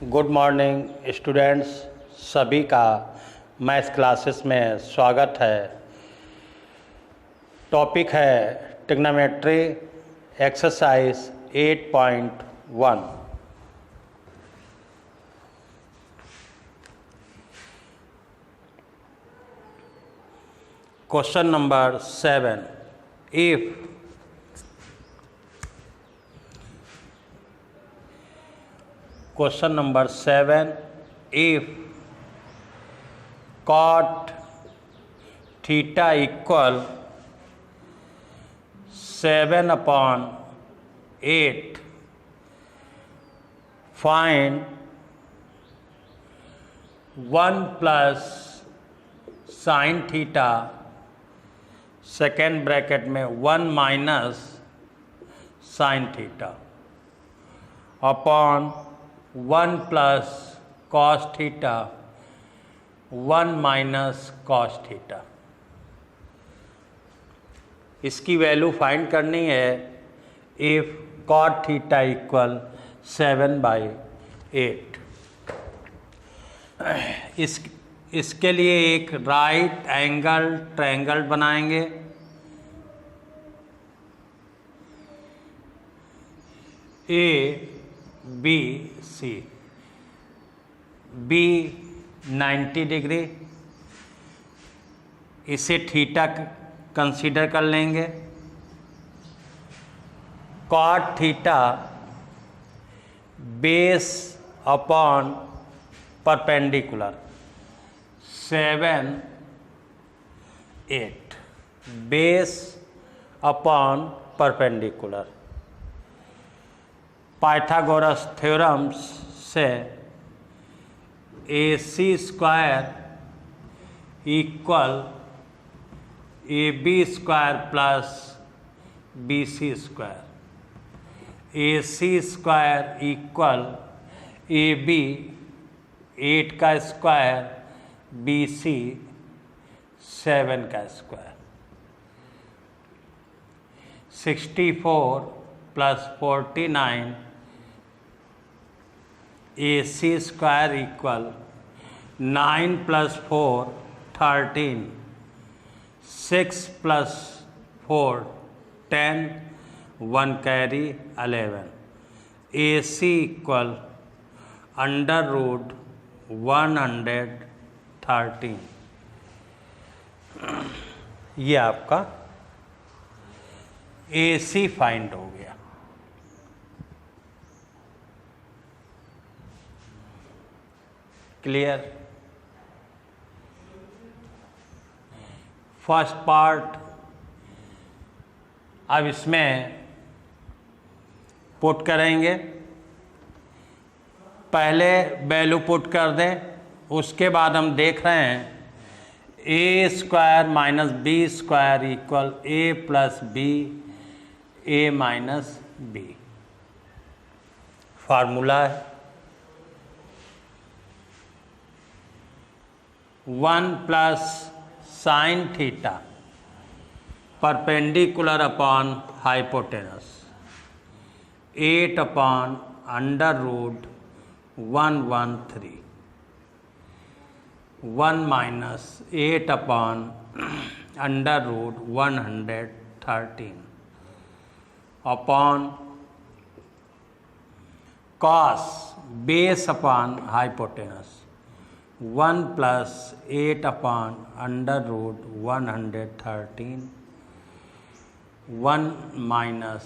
Good morning students, सभी का maths classes में स्वागत है। टॉपिक है trigonometry exercise 8.1। Question number 7। Question number 7, if cot theta equal 7/8, find 1 plus sin theta, second bracket में 1 minus sin theta upon 1 plus cos theta 1 minus cos theta. इसकी value find करनी है if cot theta equal 7/8। इसके लिए एक right angle triangle बनाएंगे। ABC, B 90 डिग्री, इसे थीटा कंसीडर कर लेंगे। Cot theta base upon perpendicular 7/8, base upon perpendicular. Pythagoras theorem से AC square equal AB square plus BC square, AC square equal AB 8 का स्क्वायर, BC 7 का square. 64 plus 49 AC square equal 9 plus 4 13, 6 plus 4 10, 1 carry 11। AC equal √113। ये आपका AC find हो गया। Clear? First part. अब इसमें put करेंगे। पहले वैल्यू पुट कर दें, उसके बाद हम देख रहे हैं A square minus B square equal A plus B, A minus B। Formula है 1 plus sine theta perpendicular upon hypotenuse 8/√113, 1 minus 8/√113 upon cos base upon hypotenuse 1 plus 8/√113, 1 minus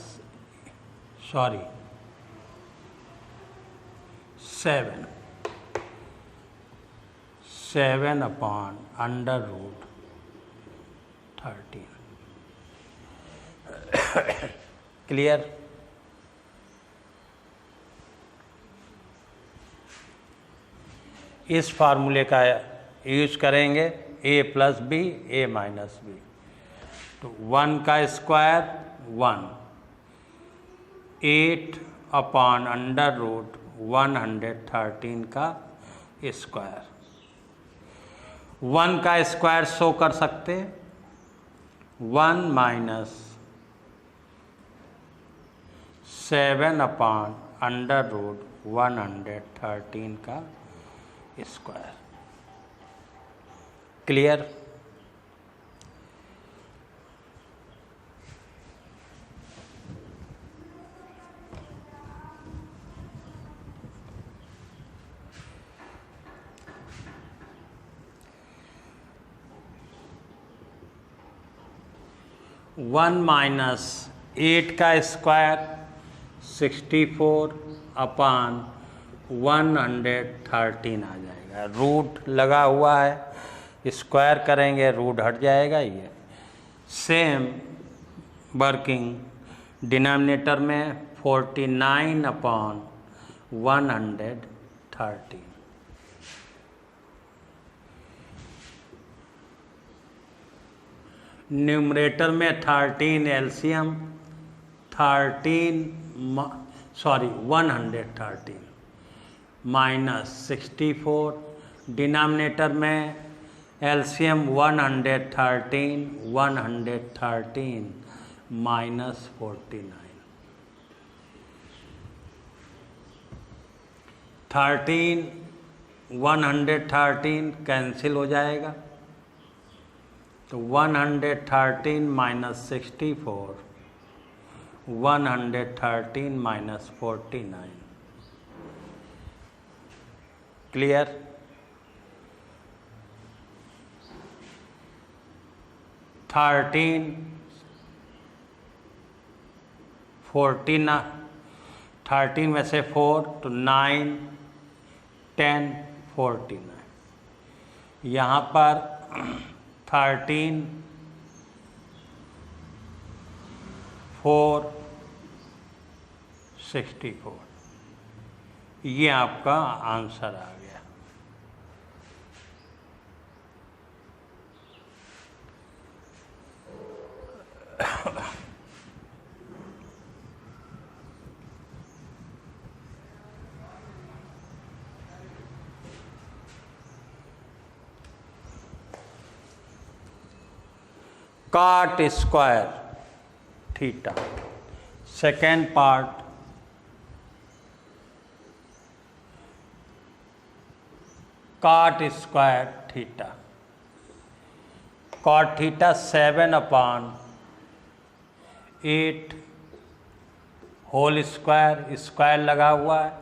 7/√13। Clear? इस फार्मूले का यूज करेंगे A plus B, A minus B। तो 1 का square 1, 8/√113 का square. 1 का square show कर सकते, 1 माइनस 7/√113 का स्क्वायर। क्लियर? वन माइनस 8 का स्क्वायर 64/113 आ जाएगा। रूट लगा हुआ है, स्क्वायर करेंगे रूट हट जाएगा। ये सेम वर्किंग डिनोमिनेटर में 49/113। न्यूमरेटर में 13 एलसीएम 113 माइनस 64, डिनोमिनेटर में एलसीएम 113 माइनस 49। 113 कैंसिल हो जाएगा, तो 113 माइनस 64 113 माइनस 49। क्लियर? थर्टीन में से 4 तो 9 10 49। यहाँ पर 13 4 64, ये आपका आंसर आ गया। Cot square theta, second part. Cot square theta, cot theta 7/8 whole square, square लगा हुआ है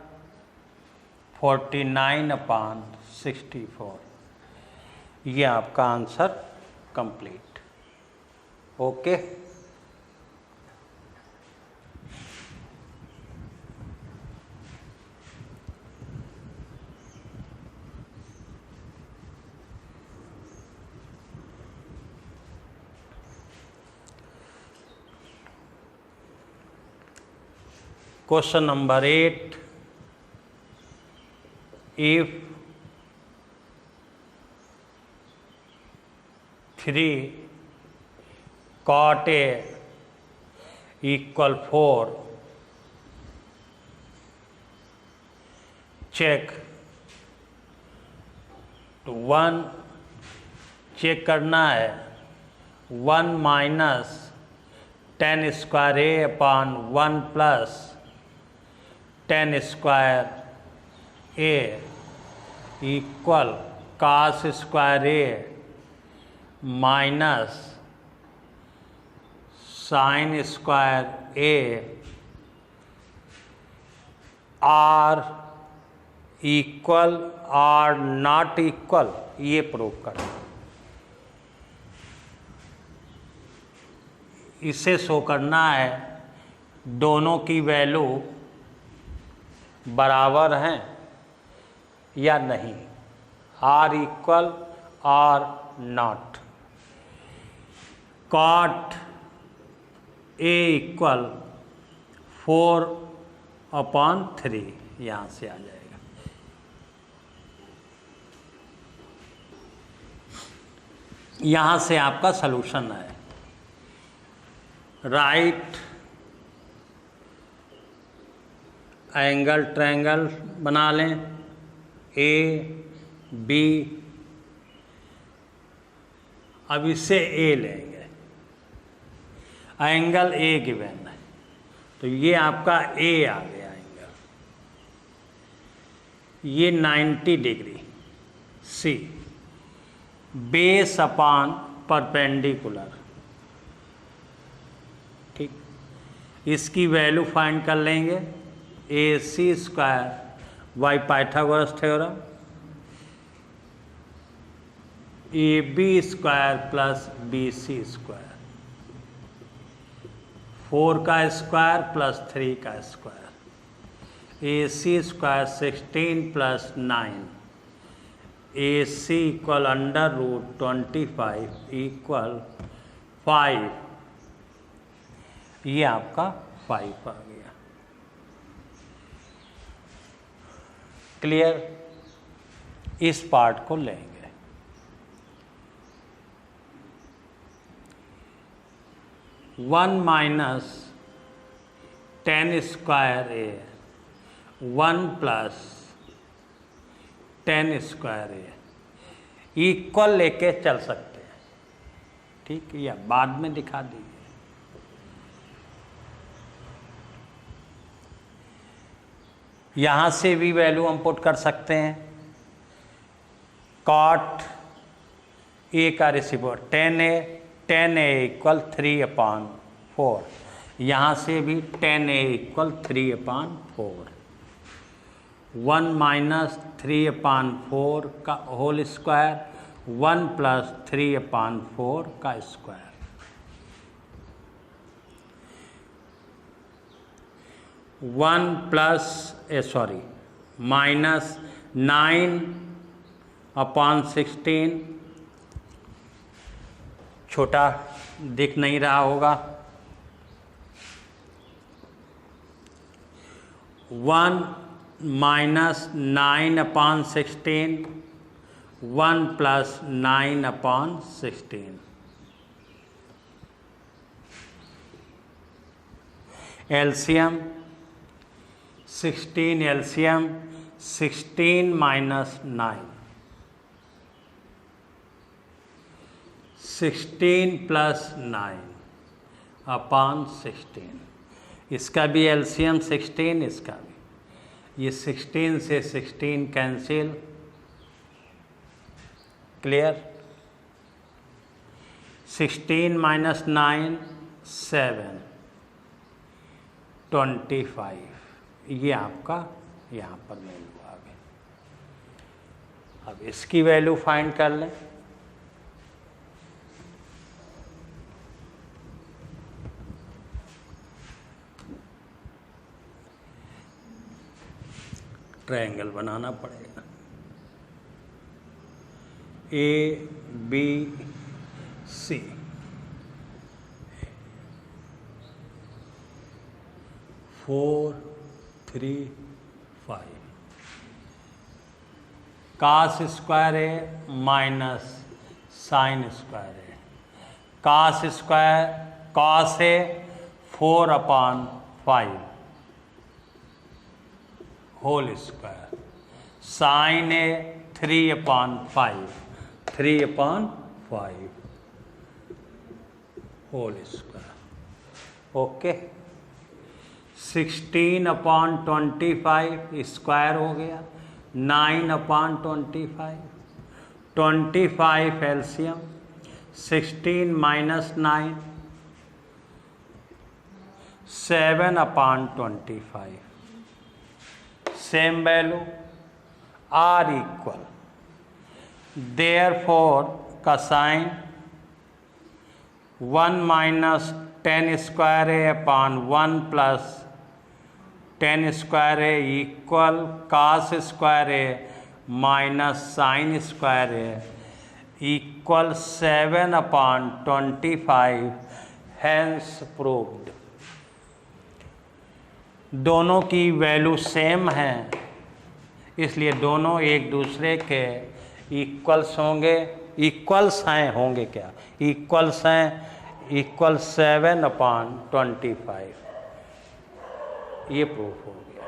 49/64। ये आपका answer complete. Okay, question number 8, if 3 cot A = 4, check. तो 1 चेक करना है, 1 माइनस 10 स्क्वायर A अपॉन 1 plus 10 square A equal cos square A minus sine square A are equal or not equal, ये प्रूव करना। इसे शो करना है दोनों की वैल्यू बराबर हैं या नहीं, are equal or not. Cot A equal 4/3 यहाँ से आ जाएगा। यहाँ से आपका सलूशन है। राइट एंगल ट्रायंगल बना लें, ए बी। अब इससे ए लेंगे, एंगल ए गिवन है तो ये आपका ए आ गया एंगल, ये 90 degree C, base upon perpendicular. ठीक, इसकी वैल्यू फाइंड कर लेंगे, A C square by Pythagoras theorem, A B square plus B C square, 4 का स्क्वायर प्लस 3 का square, A C square 16 plus 9, A C equal under root 25 equal 5, ये आपका 5 आ गया। Clear? इस पार्ट को लेंगे। 1 माइनस 10 स्क्वायर ए, 1 प्लस 10 स्क्वायर ए, equal लेके चल सकते हैं। ठीक, या बाद में दिखा दीजिए। यहाँ से भी वैल्यू हम पुट कर सकते हैं, कॉट ए का रेसिप्रोकल 10 ए इक्वल 3/4, यहाँ से भी 10 ए इक्वल 3/4, 1 माइनस 3/4 का होल स्क्वायर, 1 प्लस 3/4 का स्क्वायर, 1 प्लस माइनस 9/16, छोटा दिख नहीं रहा होगा, 1 minus 9/16, 1 plus 9/16, LCM 16, LCM 16 minus 9, 16 plus 9/16, इसका भी एलसीएम 16, इसका भी, ये 16 से 16 कैंसिल। क्लियर? 16 माइनस 9 7, 25, ये आपका यहाँ पर वैल्यू आ गई। अब इसकी वैल्यू फाइंड कर लें। ट्रायंगल बनाना पड़ेगा, A B C, 4 3 5, cos square है माइनस साइन स्क्वायर है, कास स्क्वायर कॉस है 4/5 होल स्क्वायर, साइन है 3/5 होल स्क्वायर। ओके, 16/25 स्क्वायर हो गया, 9/25, 25 LCM, 16 minus 9 7/25, same value, are equal, therefore का साइन 1 माइनस 10 स्क्वायर है अपॉन 1 प्लस 10 स्क्वायर है equal cos square है माइनस साइन स्क्वायर है इक्वल 7/25, हैंस प्रूव्ड। दोनों की वैल्यू सेम है, इसलिए दोनों एक दूसरे के इक्वल्स होंगे। इक्वल्स हैं, होंगे क्या, इक्वल्स हैं, इक्वल 7/25, ये प्रूफ हो गया।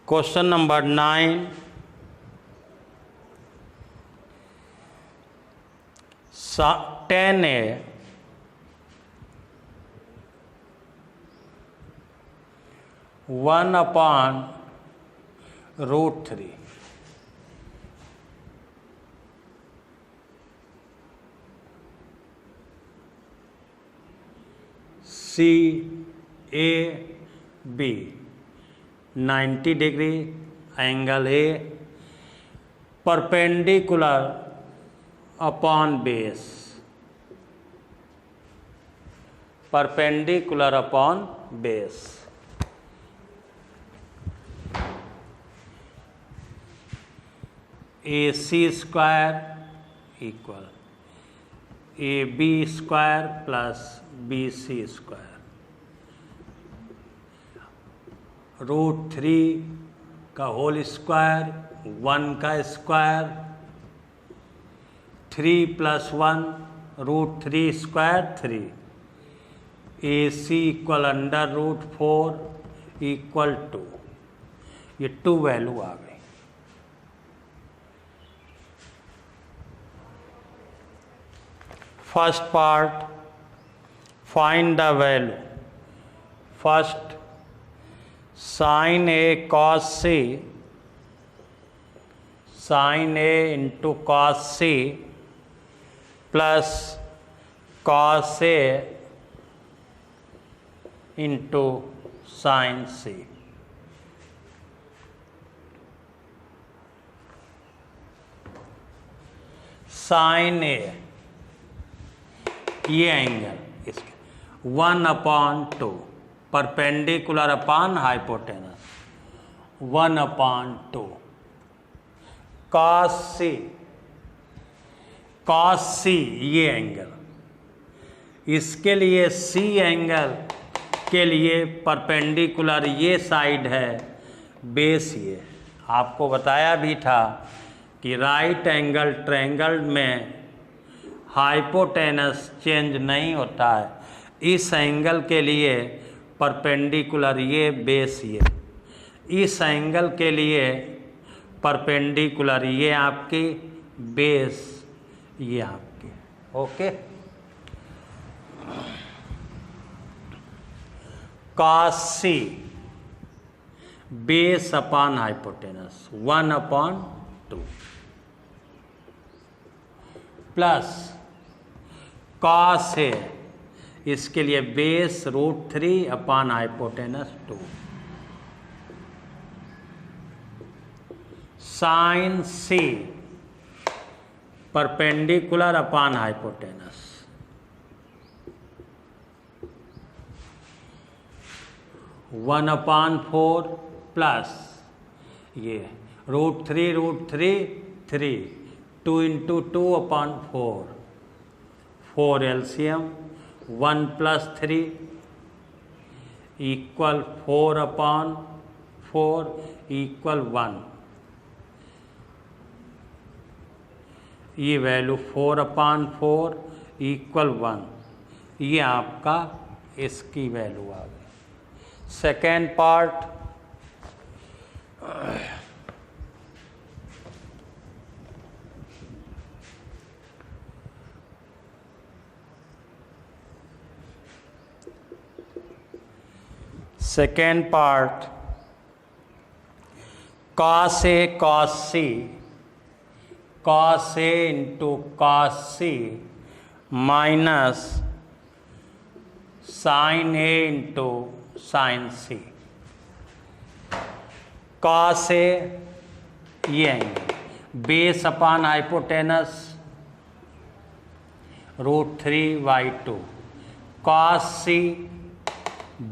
Question number 9, tan A one upon √3 CAB 90 degree angle A perpendicular upon base, perpendicular upon base. AC square equal AB square plus BC square, √3 का होल स्क्वायर, 1 का square, 3 + 1 √3 square 3, AC equal √4 equal 2। ये 2 value आ गई। First part, find the value. First sin A cos C, sin A into cos C plus cos A into sin C। sin A ये angle इसके 1/2 perpendicular upon hypotenuse, 1/2 cos C, cos C ये angle, इसके लिए C angle के लिए perpendicular ये side है, base ये। आपको बताया भी था कि राइट एंगल ट्रायंगल में हाइपोटेनस चेंज नहीं होता है। इस एंगल के लिए परपेंडिकुलर ये, बेस ये। इस एंगल के लिए परपेंडिकुलर ये आपकी, बेस ये आपकी। Okay, cos C base upon hypotenuse 1/2 plus cos A, इसके लिए base √3 upon hypotenuse 2, sin C perpendicular upon hypotenuse 1/4 plus ये √3 3, 2 × 2/4, 4 LCM, 1 + 3 इक्वल 4/4 इक्वल 1। ये वैल्यू 4/4 इक्वल 1, ये आपका इसकी वैल्यू आ गई। Second part, second part cos A cos C, cos A into cos C minus sin A into sin C। cos A ये angle, base upon hypotenuse √3/2, cos C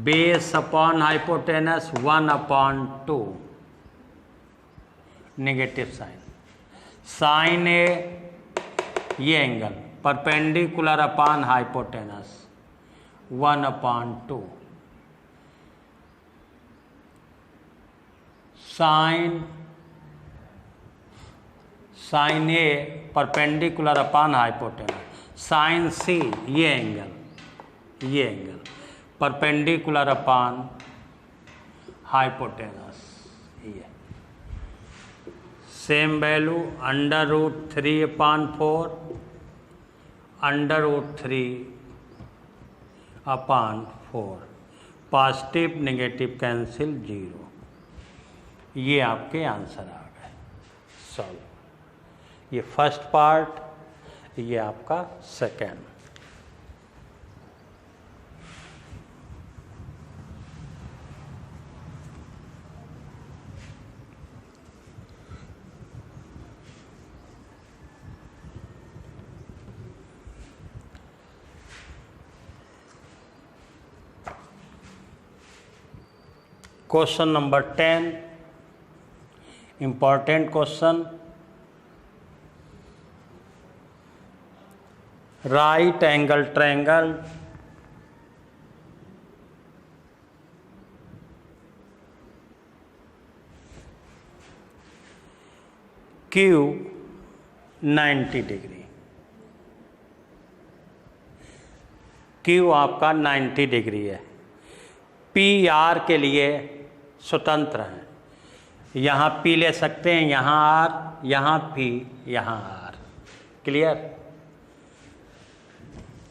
base upon hypotenuse 1/2, negative sine. sin A ये angle perpendicular upon hypotenuse 1/2, sin A perpendicular upon hypotenuse, sin C ये angle perpendicular upon hypotenuse ये same value √3/4 √3/4 positive negative cancel 0। ये आपके answer आ गए solve. ये first part, ये आपका second. Question number 10, important question. Right angle triangle Q 90 degree, Q आपका 90 degree है। पी आर के लिए स्वतंत्र है, यहाँ पी ले सकते हैं, यहाँ आर, यहाँ पी, यहाँ आर। क्लियर?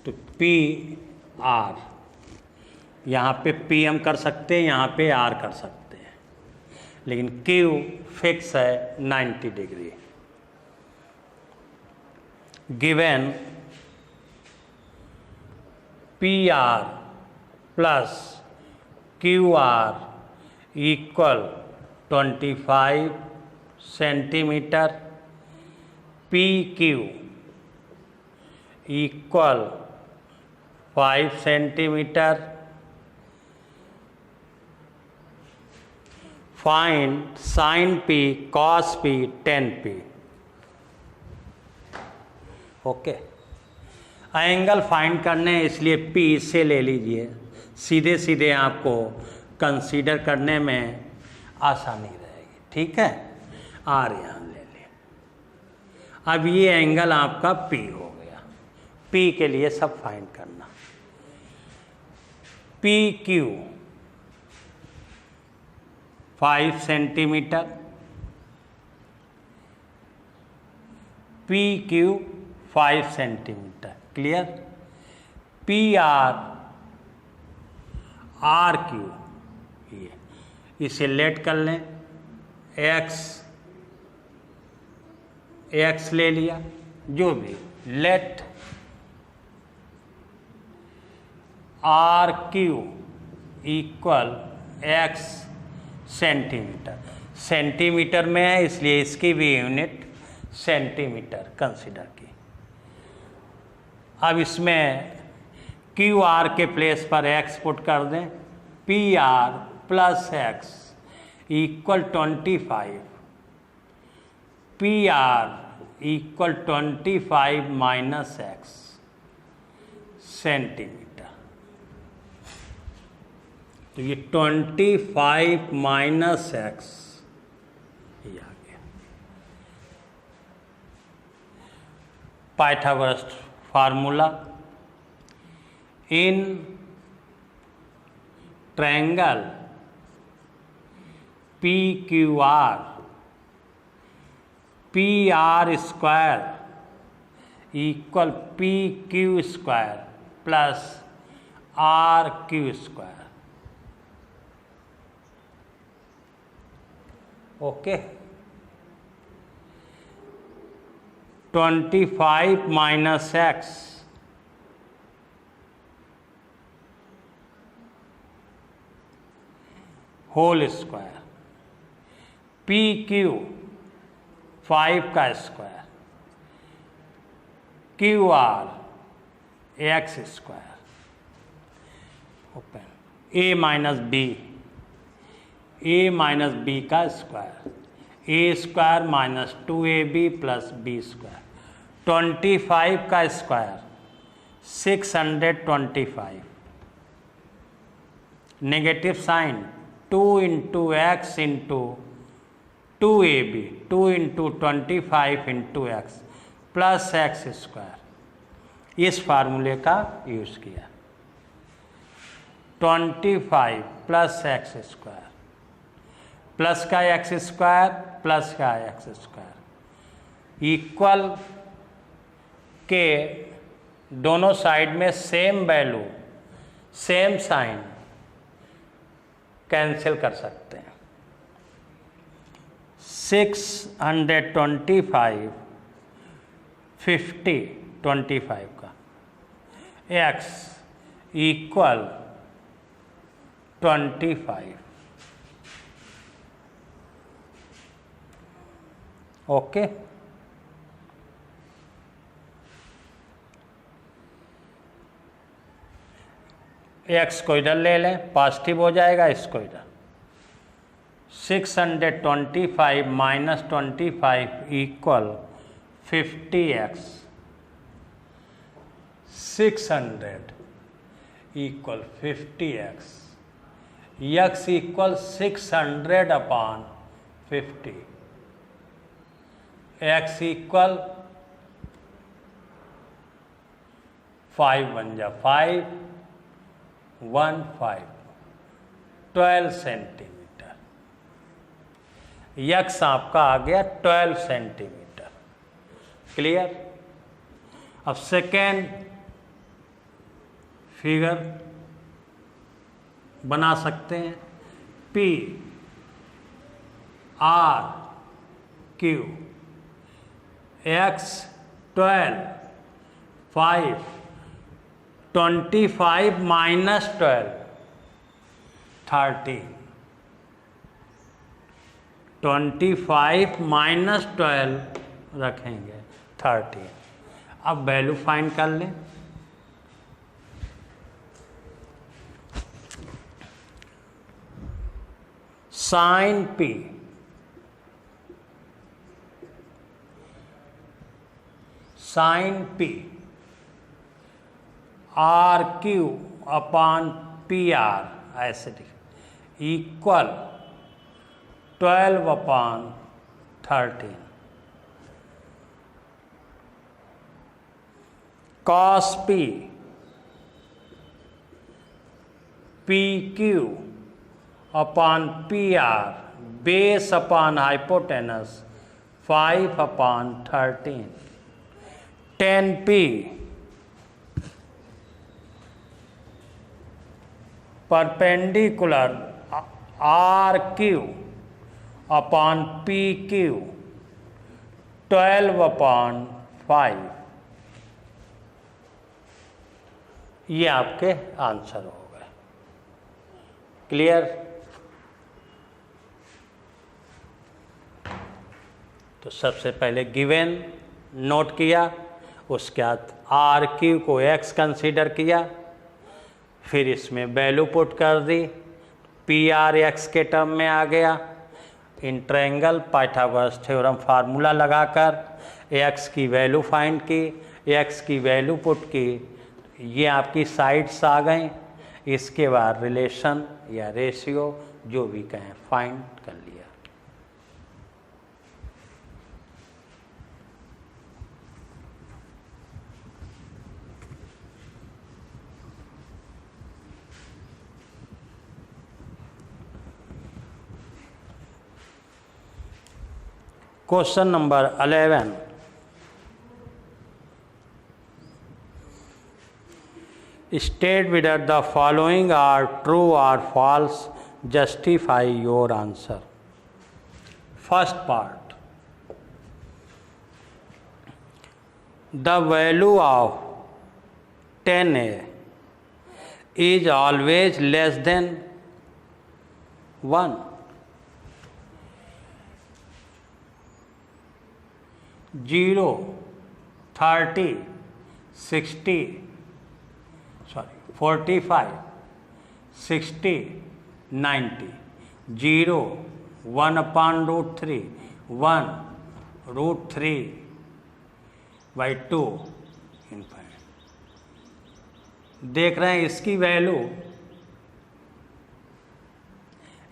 तो पी आर, यहाँ पे पी हम कर सकते हैं, यहाँ पे आर कर सकते हैं, लेकिन क्यू फिक्स है 90 degree. Given P R plus Q R equal 25 centimetre, P Q equal 5 centimetre, find sign P cos P ten P. Okay, angle find करने इसलिए पी से ले लीजिए, सीधे सीधे आपको कंसीडर करने में आसानी रहेगी। ठीक है, आर यहाँ ले लें। अब ये एंगल आपका पी हो गया। पी के लिए सब फाइंड करना। P Q 5 centimetre, P Q 5 centimetre. Clear? P R R Q, ये इसे लेट कर लें, एक्स ले लिया, जो भी let R Q equal X centimetre. Centimetre में है इसलिए इसकी भी यूनिट सेंटीमीटर कंसीडर की। अब इसमें क्यू आर के प्लेस पर एक्स पुट कर दें, P R plus x equal 25, P R equal 25 minus x centimetre. तो ये 25 माइनस एक्स ये आ गया। Pythagoras formula, in triangle P Q R, P R square equal P Q square plus R Q square. Okay, 25 minus x whole square, P Q 5 का square, Q R x square, open, a minus B का square, a square minus 2ab plus b square, 25 का square 625, negative sign 2 into x into 2ab, 2 into 25 into x plus x square. इस फार्मूले का use किया। 25 plus x square plus का x square plus का x square equal के दोनों side में same value same sign cancel कर सकते हैं। 625 50 25 का x इक्वल 25। ओके, x को इधर ले लें, पॉजिटिव हो जाएगा, इसको इधर 625 minus 25 equal 50x 600 equal 50x x equal 600 upon 50 x equal 5 बन जा 5 1 5 12 सेंटीमीटर। यक्स आपका आ गया 12 सेंटीमीटर। क्लियर। अब सेकेंड फिगर बना सकते हैं। P R Q X 12 5 25 minus 12 13 25 minus 12 रखेंगे 13। अब वैल्यू फाइंड कर लें। Sine P R Q upon P R ऐसे equal 12 upon 13। Cos P Q upon P R base upon hypotenuse 5 upon 13। Tan P perpendicular R Q upon P Q 12 upon 5। ये आपके answer हो गए। Clear. तो सबसे पहले गिवन नोट किया, उसके बाद आर क्यू को एक्स कंसीडर किया, फिर इसमें वैल्यू पुट कर दी, पी आर एक्स के टर्म में आ गया। In triangle Pythagoras theorem formula लगाकर एक्स की वैल्यू फाइंड की, एक्स की वैल्यू पुट की, ये आपकी साइड्स आ गई। इसके बाद रिलेशन या रेशियो जो भी कहें फाइंड कर लिया। Question number 11। State whether the following are true or false. Justify your answer. First part. The value of 10a is always less than 1. 0, 30, 60, 45, 60, 90, 0, 1 upon root 3, 1 root 3 by 2 infinite. देख रहे हैं इसकी वैल्यू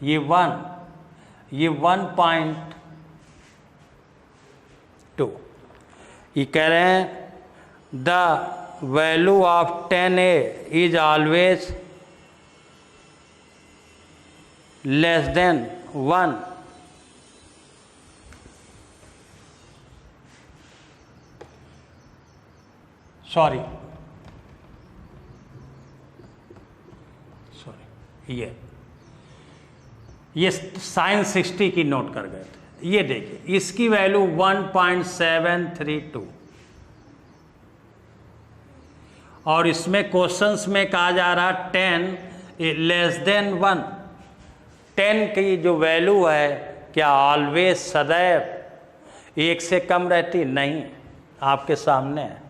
ये 1.2। ये कह रहे हैं the value of 10a is always less than 1 sorry ये साइन 60 की नोट कर गए थे। ये देखिए इसकी वैल्यू 1.732 और इसमें क्वेश्चंस में कहा जा रहा 10 लेस देन 1। 10 की जो वैल्यू है क्या ऑलवेज सदैव 1 से कम रहती? नहीं, आपके सामने है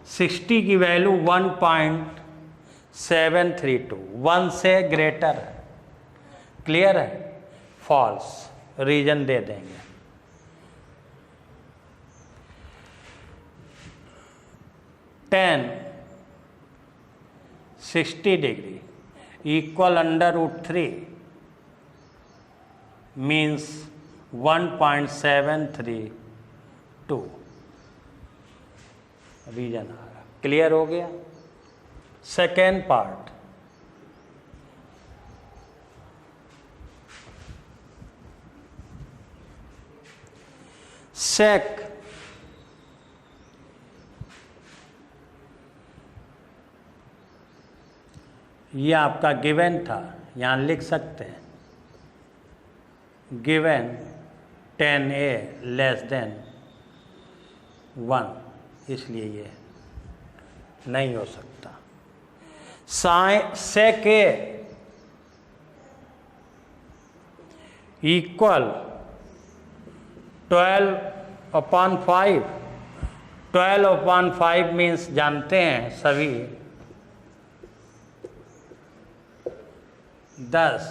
60 की वैल्यू 1.732 1 से ग्रेटर है। क्लियर है? फॉल्स, रीजन दे देंगे। Tan 60 degree equal √3 means 1.732 reason आ गया। क्लियर हो गया? सेकेंड पार्ट, सेक ये आपका गिवन था, यहाँ लिख सकते हैं गिवन 10a लेस देन 1, इसलिए ये नहीं हो सकता। सेक ए इक्वल 12/5। 12/5 मीन्स जानते हैं सभी 10।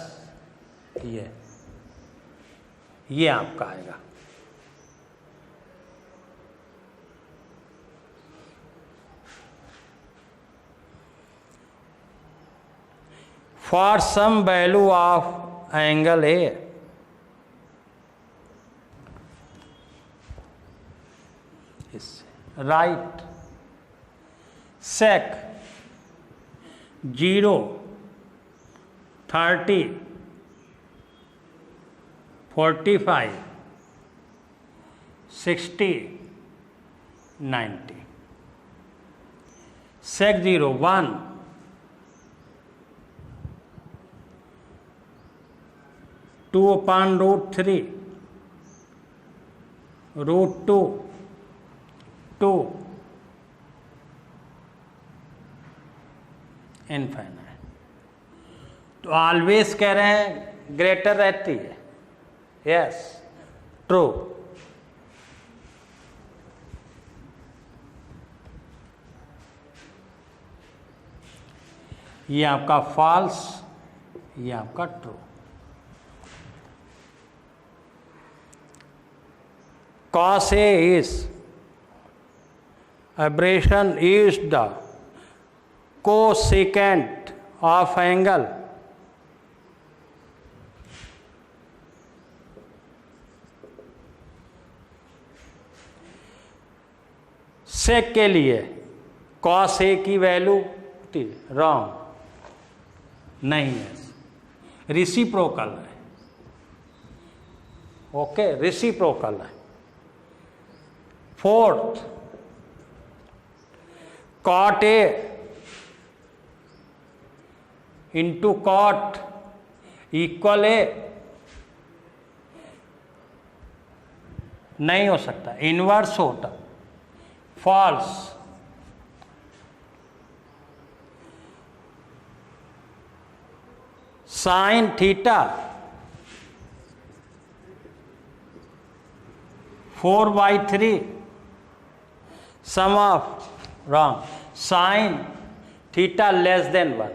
ये आपका आएगा। For some value of angle A right sec 0, 30, 45, 60, 90। Sec 0 1, 2/√3, √2, 2 infinite. तो ऑलवेज कह रहे हैं ग्रेटर रहती है। Yes, true. ये आपका फॉल्स, ये आपका true. cos A is aberration is the cosecant of angle sec के लिए cos A की वैल्यू रॉन्ग नहीं है, रिसिप्रोकल है। ओके, रिसिप्रोकल है। Fourth, cot A into cot equal A नहीं हो सकता, इनवर्स होता। False. Sine theta 4/3 sum of wrong sine theta less than 1,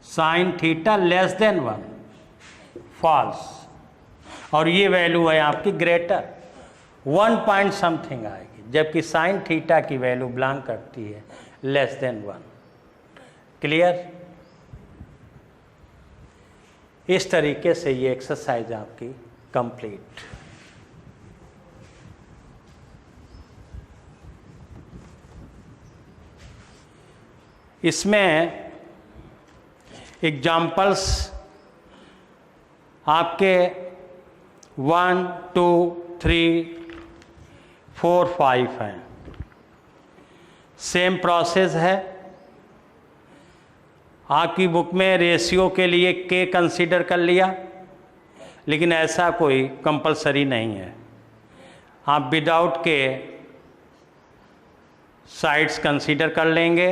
sine theta less than 1 false. और ये वैल्यू है आपकी ग्रेटर 1 पॉइंट समथिंग आएगी, जबकि साइन थीटा की वैल्यू बिलोंग करती है लेस देन 1। क्लियर? इस तरीके से ये एक्सरसाइज आपकी कंप्लीट। इसमें एग्जाम्पल्स आपके 1, 2, 3, 4 5 हैं। सेम प्रोसेस है। आपकी बुक में रेशियो के लिए के कंसीडर कर लिया, लेकिन ऐसा कोई कंपलसरी नहीं है। आप विदाउट के साइड्स कंसीडर कर लेंगे,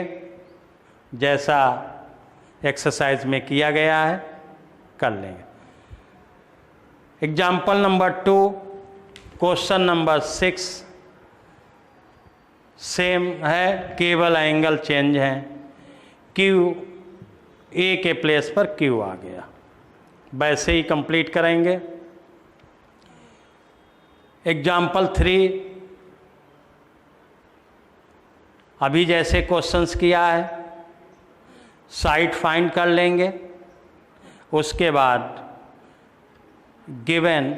जैसा एक्सरसाइज में किया गया है कर लेंगे। Example number 2, question number 6 same है, केवल एंगल चेंज है। क्यू ए के प्लेस पर क्यू आ गया, वैसे ही कंप्लीट करेंगे। एग्जाम्पल 3, अभी जैसे क्वेश्चंस किया है, साइड फाइंड कर लेंगे, उसके बाद गिवन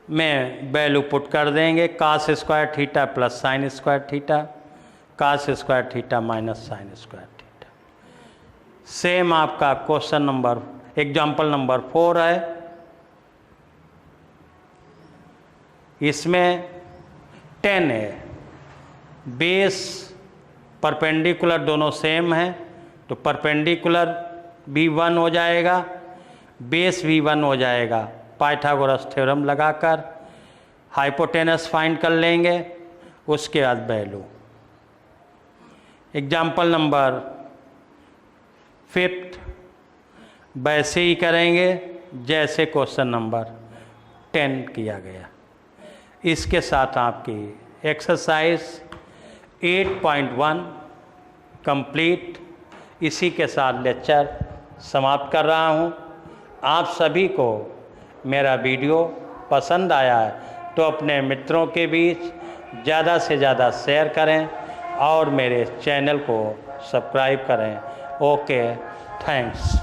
में वैल्यू पुट कर देंगे, cos square theta plus sine square theta, cos square theta minus sine square theta. Same आपका क्वेश्चन नंबर एग्जाम्पल नंबर 4 है। इसमें 10 है, बेस परपेंडिकुलर दोनों सेम है, तो परपेंडिकुलर भी 1 हो जाएगा, बेस भी 1 हो जाएगा। पाइथागोरस थ्योरम लगाकर हाइपोटेनस फाइंड कर लेंगे, उसके बाद वैल्यू। एग्जाम्पल नंबर 5 वैसे ही करेंगे जैसे क्वेश्चन नंबर 10 किया गया। इसके साथ आपकी एक्सरसाइज 8.1 कंप्लीट। इसी के साथ लेक्चर समाप्त कर रहा हूँ। आप सभी को मेरा वीडियो पसंद आया है तो अपने मित्रों के बीच ज़्यादा से ज़्यादा शेयर करें और मेरे चैनल को सब्सक्राइब करें। Okay, thanks.